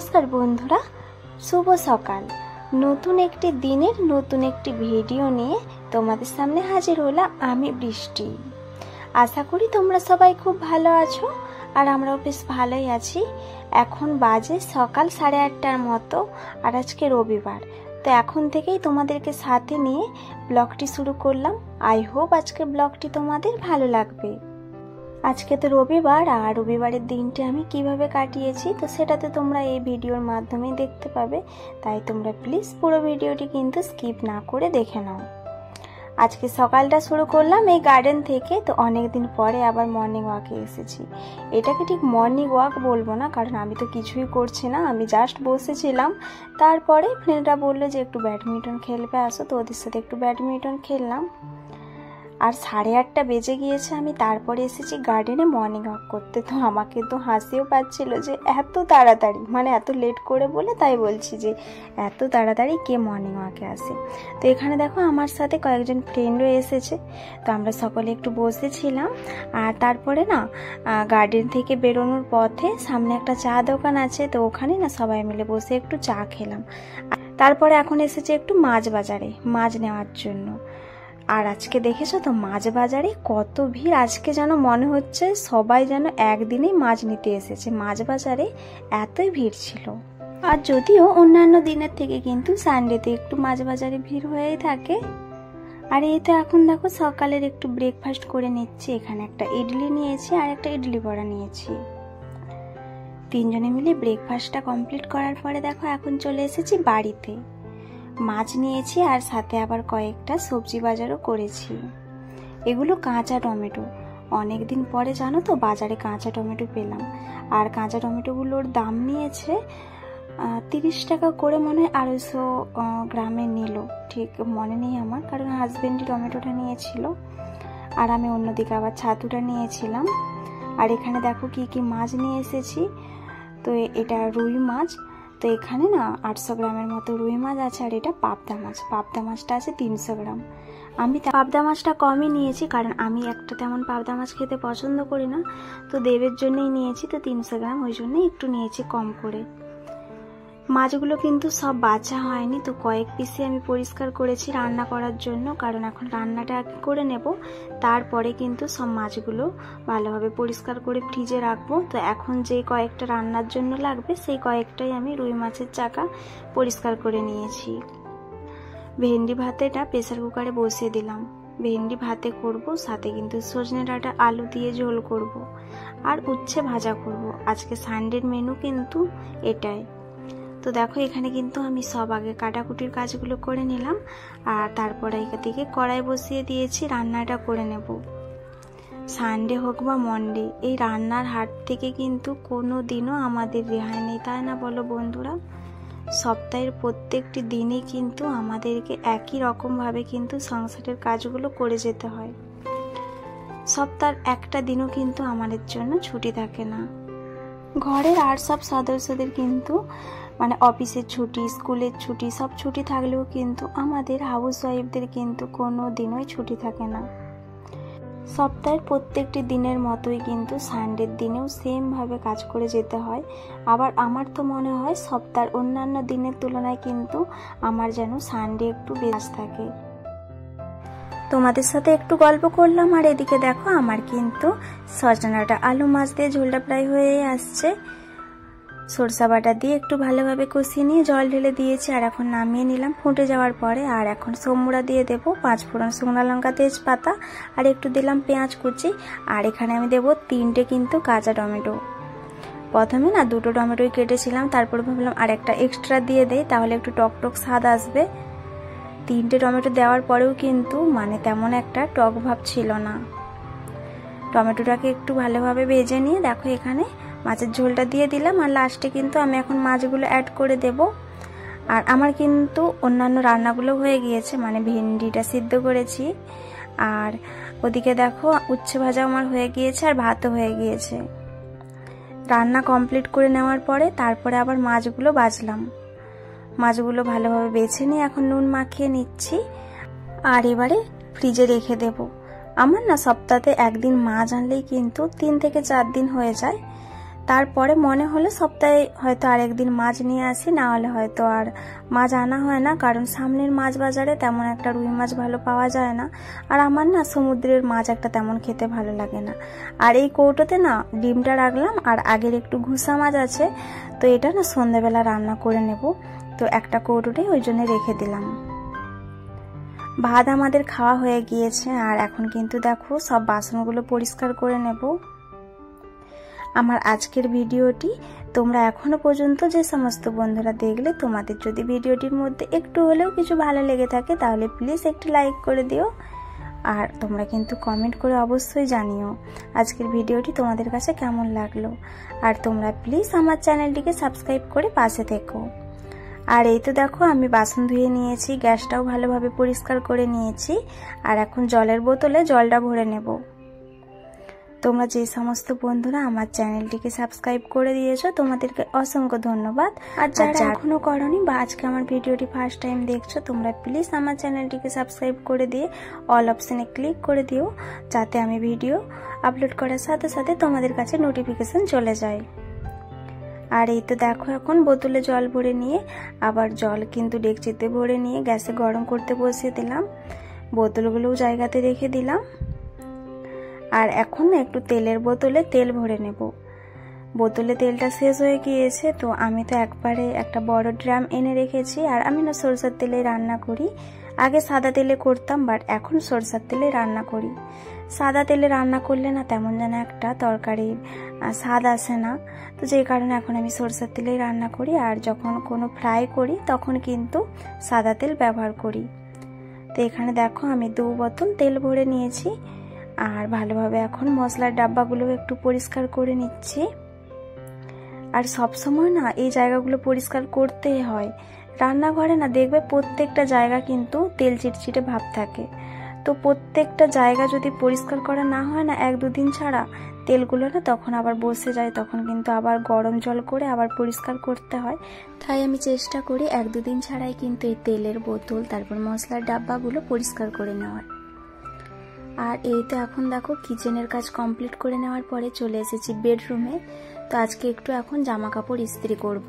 নমস্কার বন্ধুরা, শুভ সকাল। নতুন একটি দিনের নতুন একটি ভিডিও নিয়ে তোমাদের সামনে হাজির হলাম আমি বৃষ্টি। আশা করি তোমরা সবাই খুব ভালো আছো আর আমরাও বেশ ভালোই আছি। এখন বাজে সকাল 8:30টার মতো আর আজকে রবিবার, তো এখন থেকেই তোমাদেরকে সাথে নিয়ে ব্লগটি শুরু করলাম। আই হোপ আজকের ব্লগটি তোমাদের ভালো লাগবে। আজকে তো রবিবার, আর রবিবারের দিনটি আমি কিভাবে কাটিয়েছি তো সেটাতে তোমরা এই ভিডিওর মাধ্যমে দেখতে পাবে, তাই তোমরা প্লিজ পুরো ভিডিওটি কিন্তু স্কিপ না করে দেখে নাও। আজকে সকালটা শুরু করলাম এই গার্ডেন থেকে। তো অনেক দিন পরে আবার মর্নিং ওয়াকে এসেছি। এটাকে ঠিক মর্নিং ওয়াক বলবো না, কারণ আমি তো কিছুই করছি না, আমি জাস্ট বসেছিলাম। তারপরে ফ্রেন্ডরা বললো যে একটু ব্যাডমিন্টন খেলবে, আসো, তো ওদের সাথে একটু ব্যাডমিন্টন খেললাম। আর 8:30 বেজে গিয়েছে, আমি তারপরে এসেছি গার্ডেনে মর্নিং ওয়াক করতে। তো আমাকে তো হাসিও পাচ্ছিল যে এত তাড়াতাড়ি, মানে এত লেট করে বলে, তাই বলছি যে এত তাড়াতাড়ি কে মর্নিং ওয়াকে আসে। তো এখানে দেখো আমার সাথে কয়েকজন ফ্রেন্ডও এসেছে, তো আমরা সকলে একটু বসেছিলাম। আর তারপরে না গার্ডেন থেকে বেরোনোর পথে সামনে একটা চা দোকান আছে, তো ওখানে না সবাই মিলে বসে একটু চা খেলাম। তারপরে এখন এসেছে একটু মাছ বাজারে মাছ নেওয়ার জন্য। আর আজকে দেখেছো তো মাছ বাজারে কত ভিড়, আজকে যেন মনে হচ্ছে সবাই যেন একদিনেই মাছ নিতে এসেছে। মাছ বাজারে এতই ভিড় ছিল। আর যদিও অন্যান্য দিনের থেকে কিন্তু সানডেতে একটু মাছ বাজারে ভিড় হয়েই থাকে। আর এই তো এখন দেখো সকালের একটু ব্রেকফাস্ট করে নিচ্ছি। এখানে একটা ইডলি নিয়েছি আর একটা ইডলি বড়া নিয়েছি। তিনজনে মিলে ব্রেকফাস্টটা কমপ্লিট করার পরে দেখো এখন চলে এসেছি বাড়িতে। মাছ নিয়েছি আর সাথে আবার কয়েকটা সবজি বাজারও করেছি। এগুলো কাঁচা টমেটো, অনেক দিন পরে জানো তো বাজারে কাঁচা টমেটো পেলাম। আর কাঁচা টমেটোগুলোর দাম নিয়েছে 30 টাকা করে, মনে হয় 250 গ্রামে নিল, ঠিক মনে নেই আমার, কারণ হাজবেন্ডই টমেটোটা নিয়েছিল আর আমি অন্যদিকে আবার ছাতুটা নিয়েছিলাম। আর এখানে দেখো কি কি মাছ নিয়ে এসেছি। তো এটা রুই মাছ, তো এখানে না 800 গ্রামের মতো রুই মাছ আছে। আর এটা পাবদা মাছ, পাবদা মাছটা আছে 300 গ্রাম। আমি পাবদা মাছটা কমই নিয়েছি, কারণ আমি একটা তেমন পাবদা মাছ খেতে পছন্দ করি না, তো দেবের জন্যই নিয়েছি, তো 300 গ্রাম ওই জন্যই একটু নিয়েছি কম করে। মাছগুলো কিন্তু সব বাছা হয়নি, তো কয়েক পিসে আমি পরিষ্কার করেছি রান্না করার জন্য, কারণ এখন রান্নাটা করে নেব, তারপরে কিন্তু সব মাছগুলো ভালোভাবে পরিষ্কার করে ফ্রিজে রাখবো। তো এখন যে কয়েকটা রান্নার জন্য লাগবে সেই কয়েকটাই আমি রুই মাছের চাকা পরিষ্কার করে নিয়েছি। ভেন্ডি ভাতেটা প্রেসার কুকারে বসিয়ে দিলাম। ভেন্ডি ভাতে করব, সাথে কিন্তু সজনে ডাঁটা আলু দিয়ে ঝোল করব আর উচ্ছে ভাজা করব। আজকে সানডের মেনু কিন্তু এটাই। তো দেখো এখানে কিন্তু আমি সব আগে কাটাকুটির কাজগুলো করে নিলাম, আর তারপরে এদিকে কড়াই বসিয়ে দিয়েছি, রান্নাটা করে নেব। সানডে হোক বা মন্ডে, এই রান্নার হাট থেকে কিন্তু কোনো দিনও আমাদের রেহাই নেই, তাই না বলো বন্ধুরা? সপ্তাহের প্রত্যেকটি দিনই কিন্তু আমাদেরকে একই রকমভাবে কিন্তু সংসারের কাজগুলো করে যেতে হয়। সপ্তাহের একটা দিনও কিন্তু আমাদের জন্য ছুটি থাকে না। ঘরের আর সব সদস্যদের কিন্তু মানে অফিসের ছুটি, স্কুলের ছুটি, সব ছুটি থাকলেও কিন্তু আমাদের হাউস ওয়াইফদের কিন্তু কোনো দিনই ছুটি থাকে না। সপ্তাহের প্রত্যেকটি দিনের মতোই কিন্তু সানডের দিনেও সেমভাবে কাজ করে যেতে হয়। আবার আমার তো মনে হয় সপ্তাহের অন্যান্য দিনের তুলনায় কিন্তু আমার যেন সানডে একটু বেশ থাকে। তোমাদের সাথে একটু গল্প করলাম, আর এদিকে দেখো আমার কিন্তু সজনাটা আলু মাছ দিয়ে ঝোলটা প্রায় হয়ে আসছে। সরষা বাটা দিয়ে একটু ভালোভাবে কষিয়ে নিয়ে জল ঢেলে দিয়েছি, আর এখন নামিয়ে নিলাম ফুটে যাওয়ার পরে। আর এখন সোমুড়া দিয়ে দেবো 5 ফোড়ন, শুকনো লঙ্কা, তেজপাতা, আর একটু দিলাম পেঁয়াজ কুচি। আর এখানে আমি দেবো 3টে কিন্তু কাঁচা টমেটো। প্রথমে না 2টো টমেটোই কেটেছিলাম, তারপরে ভাবলাম আর একটা এক্সট্রা দিয়ে দেই, তাহলে একটু টক টক স্বাদ আসবে। 3টে টমেটো দেওয়ার পরেও কিন্তু মানে তেমন একটা টক ভাব ছিল না। টমেটোটাকে একটু ভালোভাবে ভেজে নিয়ে দেখো এখানে মাছের ঝোলটা দিয়ে দিলাম, আর লাস্টে কিন্তু আমি এখন মাছগুলো অ্যাড করে দেব। আর আমার কিন্তু অন্যান্য রান্নাগুলো হয়ে গিয়েছে, মানে ভেন্ডিটা সিদ্ধ করেছি, আর ওদিকে দেখো উচ্ছে ভাজা আমার হয়ে গিয়েছে, আর ভাতও হয়ে গিয়েছে। রান্না কমপ্লিট করে নেওয়ার পরে তারপরে আবার মাছগুলো বাছলাম। মাছগুলো ভালোভাবে বেছে নিয়ে এখন নুন মাখিয়ে নিচ্ছি, আর এবারে ফ্রিজে রেখে দেব। আমার না সপ্তাহে একদিন মাছ আনলেই কিন্তু 3 থেকে 4 দিন হয়ে যায়। তারপরে মনে হলো সপ্তাহে হয়তো আরেকদিন মাছ নিয়ে আসি, না হলে হয়তো আর মাছ আনা হয় না, কারণ সামনের মাছ বাজারে তেমন একটা রুই মাছ ভালো পাওয়া যায় না। আর আমার না সমুদ্রের মাছ একটা তেমন খেতে ভালো লাগে না। আর এই কৌটোতে না ডিমটা রাখলাম, আর আগের একটু ঘুষা মাছ আছে, তো এটা না সন্ধ্যেবেলা রান্না করে নেব, তো একটা কৌটোটাই ওই জন্য রেখে দিলাম। ভাত আমাদের খাওয়া হয়ে গিয়েছে, আর এখন কিন্তু দেখো সব বাসনগুলো পরিষ্কার করে নেব। আমার আজকের ভিডিওটি তোমরা এখনো পর্যন্ত যে সমস্ত বন্ধুরা দেখলে, তোমাদের যদি ভিডিওটির মধ্যে একটু হলেও কিছু ভালো লেগে থাকে তাহলে প্লিজ একটু লাইক করে দিও, আর তোমরা কিন্তু কমেন্ট করে অবশ্যই জানিও আজকের ভিডিওটি তোমাদের কাছে কেমন লাগলো। আর তোমরা প্লিজ আমার চ্যানেলটিকে সাবস্ক্রাইব করে পাশে থেকো। আর এই তো দেখো আমি বাসন ধুয়ে নিয়েছি, গ্যাসটাও ভালোভাবে পরিষ্কার করে নিয়েছি, আর এখন জলের বোতলে জলটা ভরে নেব। তোমরা যে সমস্ত বন্ধুরা আমার চ্যানেলটিকে সাবস্ক্রাইব করে দিয়েছো তোমাদেরকে অসংখ্য ধন্যবাদ। আর যারা এখনো করনি বা আজকে আমার ভিডিওটি ফার্স্ট টাইম দেখছো, তোমরা প্লিজ আমার চ্যানেলটিকে সাবস্ক্রাইব করে দিয়ে অল অপশনে ক্লিক করে দিও, যাতে আমি ভিডিও আপলোড করার সাথে সাথে তোমাদের কাছে নোটিফিকেশন চলে যায়। আর এই তো দেখো এখন বোতলে জল ভরে নিয়ে আবার জল কিন্তু ডেকচিতে ভরে নিয়ে গ্যাসে গরম করতে বসিয়ে দিলাম, বোতলগুলোও জায়গাতে রেখে দিলাম। আর এখন একটু তেলের বোতলে তেল ভরে নেব। বোতলে তেলটা শেষ হয়ে গিয়েছে, তো আমি তো একবারে একটা বড় ড্রাম এনে রেখেছি। আর আমি না সরষের তেলে রান্না করি, আগে সাদা তেলে করতাম, বাট এখন সরষের তেলে রান্না করি। সাদা তেলে রান্না করলে না তেমন যেন একটা তরকারির স্বাদ আসে না, তো যেই কারণে এখন আমি সরষের তেলেই রান্না করি। আর যখন কোনো ফ্রাই করি তখন কিন্তু সাদা তেল ব্যবহার করি। তো এখানে দেখো আমি 2 বোতল তেল ভরে নিয়েছি, আর ভালোভাবে এখন মশলার ডাব্বাগুলো একটু পরিষ্কার করে নিচ্ছি। আর সব সময় না এই জায়গাগুলো পরিষ্কার করতেই হয়। রান্নাঘরে না দেখবে প্রত্যেকটা জায়গা কিন্তু তেল চিটচিটে ভাব থাকে, তো প্রত্যেকটা জায়গা যদি পরিষ্কার করা না হয় না 1-2 দিন ছাড়া, তেলগুলো না তখন আবার বসে যায়, তখন কিন্তু আবার গরম জল করে আবার পরিষ্কার করতে হয়। তাই আমি চেষ্টা করি 1-2 দিন ছাড়াই কিন্তু এই তেলের বোতল তারপর মশলার ডাব্বাগুলো পরিষ্কার করে নেওয়ার। আর এই তো এখন দেখো কিচেনের কাজ কমপ্লিট করে নেওয়ার পরে চলে এসেছি বেডরুমে। তো আজকে একটু এখন জামা কাপড় ইস্ত্রি করব।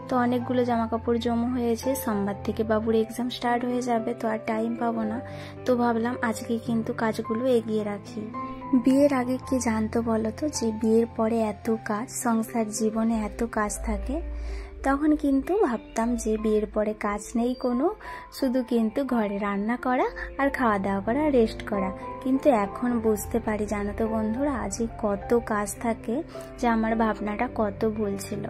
তো অনেকগুলো জামা কাপড় জমা হয়েছে, সোমবার থেকে বাবুর এক্সাম স্টার্ট হয়ে যাবে, তো আর টাইম পাবো না। তো ভাবলাম আজকে কিন্তু কাজগুলো এগিয়ে রাখি। বিয়ের আগে কি জানতো বলো তো যে বিয়ের পরে এত কাজ, সংসার জীবনে এত কাজ থাকে। তখন কিন্তু ভাবতাম যে বিয়ের পরে কাজ নেই কোনো, শুধু কিন্তু ঘরে রান্না করা আর খাওয়া দাওয়া করা, রেস্ট করা। কিন্তু এখন বুঝতে পারি জানো তো বন্ধুরা, আজকে কত কাজ থাকে, যে আমার ভাবনাটা কত ভুল ছিল।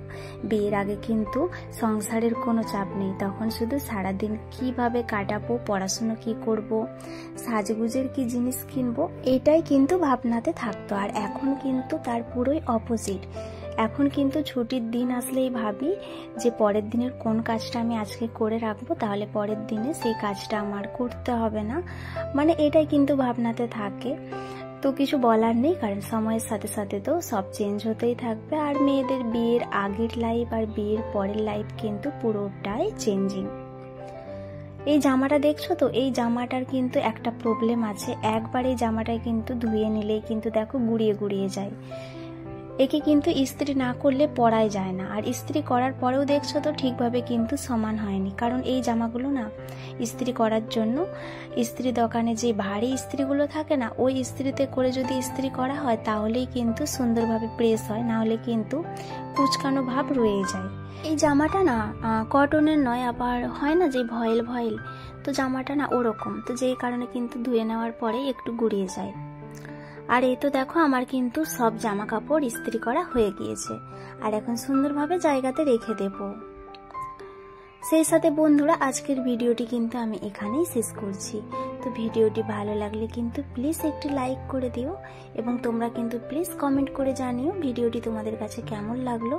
বিয়ের আগে কিন্তু সংসারের কোনো চাপ নেই, তখন শুধু সারাদিন কিভাবে কাটাবো, পড়াশুনো কি করব, সাজগুজের কি জিনিস কিনবো, এটাই কিন্তু ভাবনাতে থাকতো। আর এখন কিন্তু তার পুরোই অপোজিট। এখন কিন্তু ছুটির দিন আসলেই ভাবি যে পরের দিনের কোন কাজটা আমি আজকে করে রাখবো, তাহলে পরের দিনে সেই কাজটা আমার করতে হবে না, মানে এটাই কিন্তু ভাবনাতে থাকে। তো কিছু বলার নেই, কারণ সময়ের সাথে সাথে তো সব চেঞ্জ হতেই থাকবে। আর মেয়েদের বিয়ের আগের লাইফ আর বিয়ের পরের লাইফ কিন্তু পুরোটাই চেঞ্জিং। এই জামাটা দেখছো তো, এই জামাটার কিন্তু একটা প্রবলেম আছে, একবার এই জামাটায় কিন্তু ধুয়ে নিলেই কিন্তু দেখো গুড়িয়ে গুড়িয়ে যায়। একে কিন্তু ইস্ত্রি না করলে পরাই যায় না, আর ইস্ত্রি করার পরেও দেখছো তো ঠিকভাবে কিন্তু সমান হয়নি। কারণ এই জামাগুলো না ইস্ত্রি করার জন্য ইস্ত্রি দোকানে যে ভারী ইস্ত্রিগুলো থাকে না, ওই ইস্ত্রিতে করে যদি ইস্ত্রি করা হয় তাহলেই কিন্তু সুন্দরভাবে প্রেস হয়, না হলে কিন্তু কুচকানো ভাব রয়ে যায়। এই জামাটা না কটনের নয়, আবার হয় না যে ভয়েল ভয়েল, তো জামাটা না ওরকম, তো যেই কারণে কিন্তু ধুয়ে নেওয়ার পরে একটু গুড়িয়ে যায়। আর এই তো দেখো আমার কিন্তু সব জামা কাপড় ইস্ত্রি করা হয়ে গিয়েছে, আর এখন সুন্দরভাবে জায়গাতে রেখে দেব। সেই সাথে বন্ধুরা আজকের ভিডিওটি কিন্তু আমি এখানেই শেষ করছি। তো ভিডিওটি ভালো লাগলে কিন্তু প্লিজ একটি লাইক করে দিও, এবং তোমরা কিন্তু প্লিজ কমেন্ট করে জানিও ভিডিওটি তোমাদের কাছে কেমন লাগলো,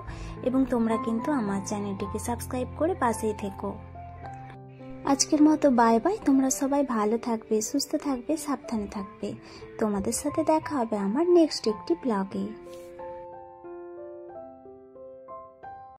এবং তোমরা কিন্তু আমার চ্যানেলটিকে সাবস্ক্রাইব করে পাশেই থেকো। আজকের মতো বাই বাই। তোমরা সবাই ভালো থাকবে, সুস্থ থাকবে, সাবধানে থাকবে। তোমাদের সাথে দেখা হবে আমার নেক্সট একটি ব্লগে।